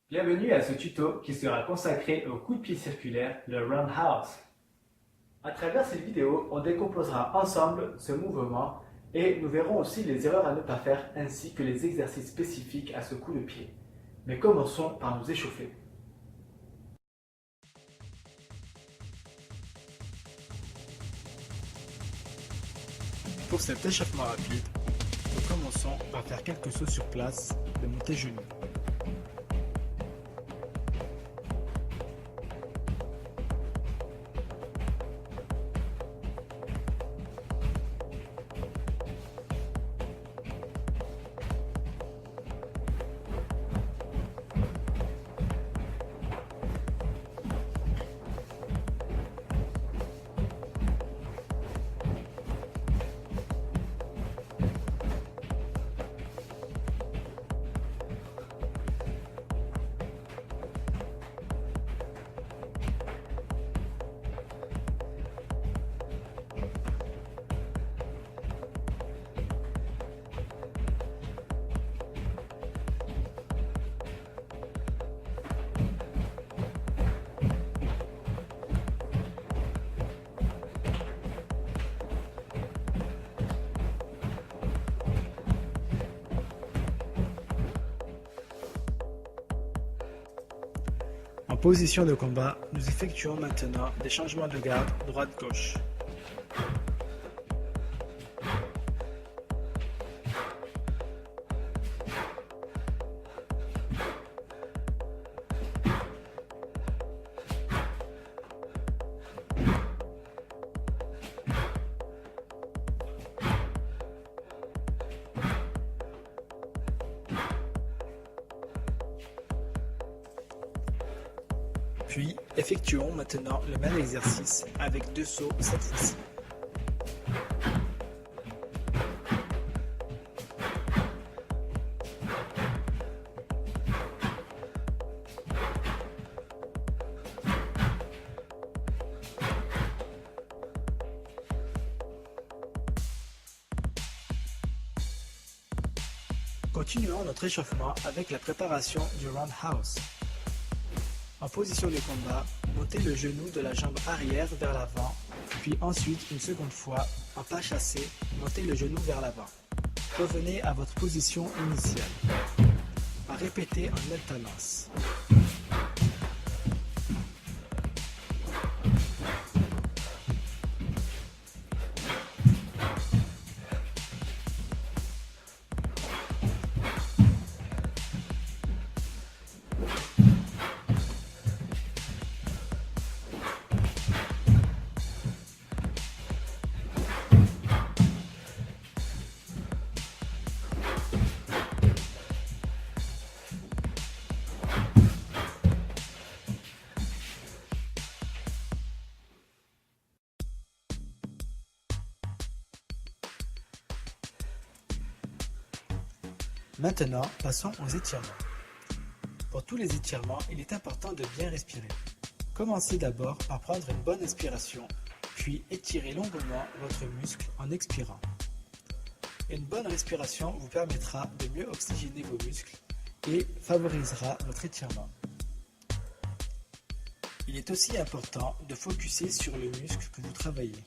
Bienvenue à ce tuto qui sera consacré au coup de pied circulaire, le roundhouse. À travers cette vidéo, on décomposera ensemble ce mouvement et nous verrons aussi les erreurs à ne pas faire ainsi que les exercices spécifiques à ce coup de pied. Mais commençons par nous échauffer. Pour cet échauffement rapide, nous commençons par faire quelques sauts sur place de monter genoux. En position de combat, nous effectuons maintenant des changements de garde droite-gauche. Puis, effectuons maintenant le même exercice avec deux sauts cette fois-ci. Continuons notre échauffement avec la préparation du roundhouse. En position de combat, montez le genou de la jambe arrière vers l'avant, puis ensuite, une seconde fois, en pas chassé, montez le genou vers l'avant. Revenez à votre position initiale. À répéter en alternance. Maintenant, passons aux étirements. Pour tous les étirements, il est important de bien respirer. Commencez d'abord par prendre une bonne inspiration, puis étirez longuement votre muscle en expirant. Une bonne respiration vous permettra de mieux oxygéner vos muscles et favorisera votre étirement. Il est aussi important de focuser sur le muscle que vous travaillez.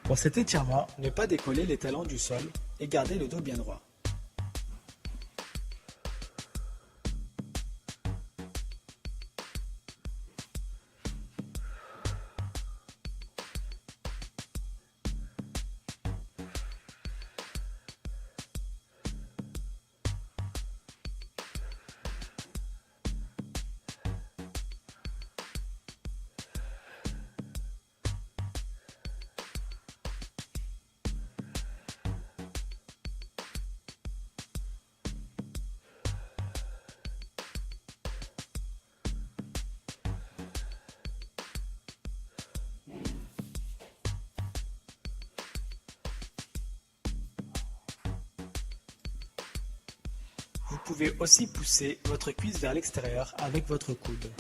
Pour cet étirement, ne pas décoller les talons du sol et garder le dos bien droit. pouvez aussi pousser votre cuisse vers l'extérieur avec votre coude.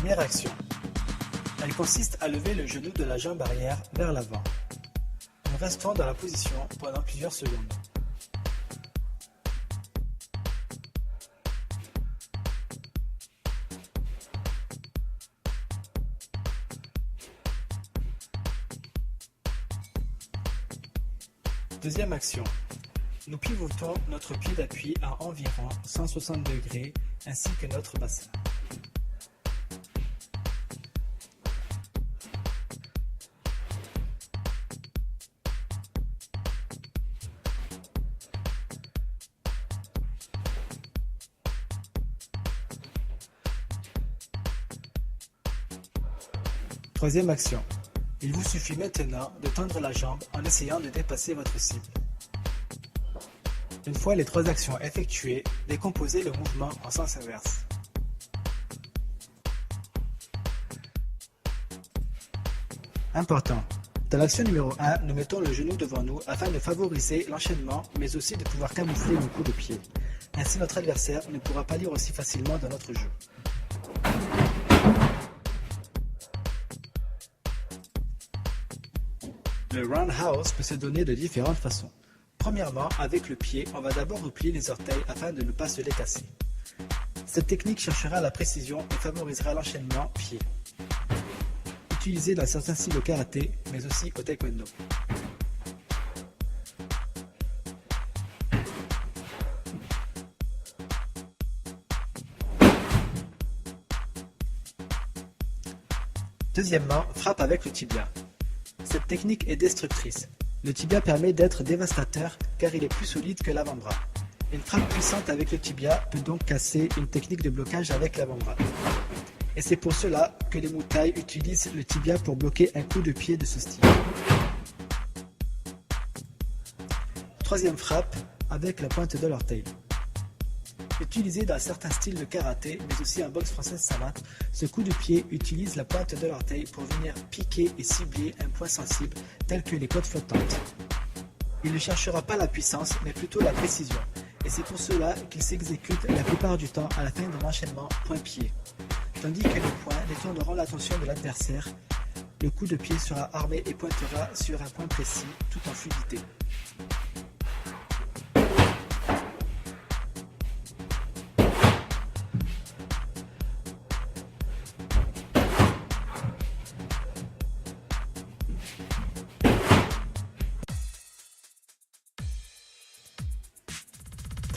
Première action. Elle consiste à lever le genou de la jambe arrière vers l'avant. Nous restons dans la position pendant plusieurs secondes. Deuxième action. Nous pivotons notre pied d'appui à environ 160 degrés ainsi que notre bassin. Troisième action. Il vous suffit maintenant de tendre la jambe en essayant de dépasser votre cible. Une fois les trois actions effectuées, décomposez le mouvement en sens inverse. Important. Dans l'action numéro 1, nous mettons le genou devant nous afin de favoriser l'enchaînement mais aussi de pouvoir camoufler le coup de pied. Ainsi notre adversaire ne pourra pas lire aussi facilement dans notre jeu. Le roundhouse peut se donner de différentes façons. Premièrement, avec le pied, on va d'abord replier les orteils afin de ne pas se les casser. Cette technique cherchera la précision et favorisera l'enchaînement pied. Utilisée dans certains styles au karaté, mais aussi au taekwondo. Deuxièmement, frappe avec le tibia. Cette technique est destructrice. Le tibia permet d'être dévastateur car il est plus solide que l'avant-bras. Une frappe puissante avec le tibia peut donc casser une technique de blocage avec l'avant-bras. Et c'est pour cela que les Muay Thai utilisent le tibia pour bloquer un coup de pied de ce style. Troisième frappe avec la pointe de l'orteil. Utilisé dans certains styles de karaté, mais aussi en boxe française savate, ce coup de pied utilise la pointe de l'orteil pour venir piquer et cibler un point sensible tel que les côtes flottantes. Il ne cherchera pas la puissance, mais plutôt la précision, et c'est pour cela qu'il s'exécute la plupart du temps à la fin de l'enchaînement point-pied. Tandis que les points détourneront l'attention de l'adversaire, le coup de pied sera armé et pointera sur un point précis, tout en fluidité.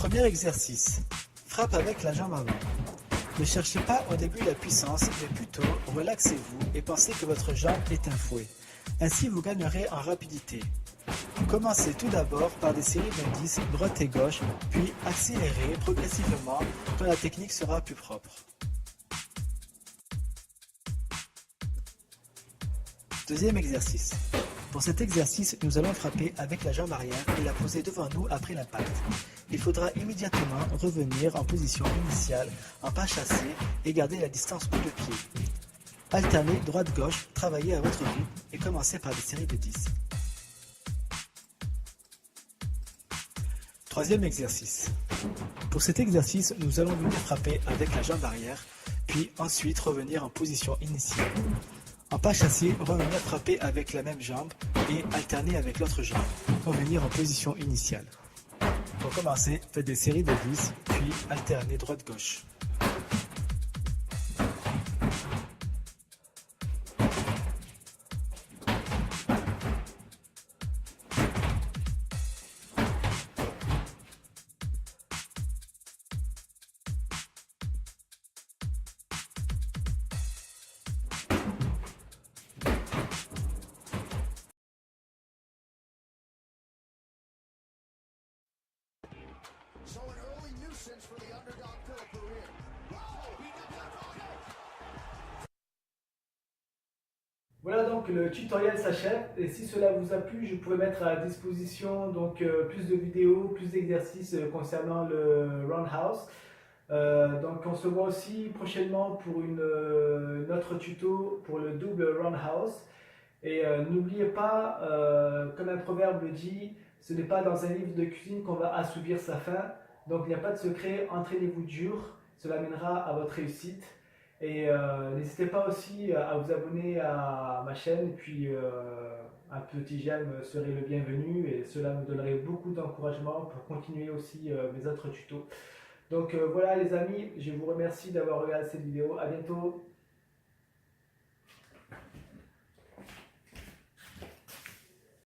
Premier exercice. Frappe avec la jambe avant. Ne cherchez pas au début la puissance, mais plutôt relaxez-vous et pensez que votre jambe est un fouet. Ainsi vous gagnerez en rapidité. Commencez tout d'abord par des séries de 10 droite et gauche, puis accélérez progressivement quand la technique sera plus propre. Deuxième exercice. Pour cet exercice, nous allons frapper avec la jambe arrière et la poser devant nous après l'impact. Il faudra immédiatement revenir en position initiale, en pas chassé et garder la distance coup de pied. Alternez droite-gauche, travaillez à votre rythme et commencez par des séries de 10. Troisième exercice. Pour cet exercice, nous allons venir frapper avec la jambe arrière, puis ensuite revenir en position initiale. En pas chassé, revenir frapper avec la même jambe et alterner avec l'autre jambe. Revenir en position initiale. Pour commencer, faites des séries de 10, puis alternez droite-gauche. Voilà, donc le tutoriel s'achève et si cela vous a plu, je pourrais mettre à disposition donc plus de vidéos, plus d'exercices concernant le roundhouse. Donc on se voit aussi prochainement pour une autre tuto pour le double roundhouse. Et n'oubliez pas, comme un proverbe le dit, ce n'est pas dans un livre de cuisine qu'on va assouvir sa faim. Donc il n'y a pas de secret, entraînez-vous dur, cela mènera à votre réussite. Et n'hésitez pas aussi à vous abonner à ma chaîne, et puis un petit j'aime serait le bienvenu et cela me donnerait beaucoup d'encouragement pour continuer aussi mes autres tutos. Donc voilà les amis, je vous remercie d'avoir regardé cette vidéo, à bientôt.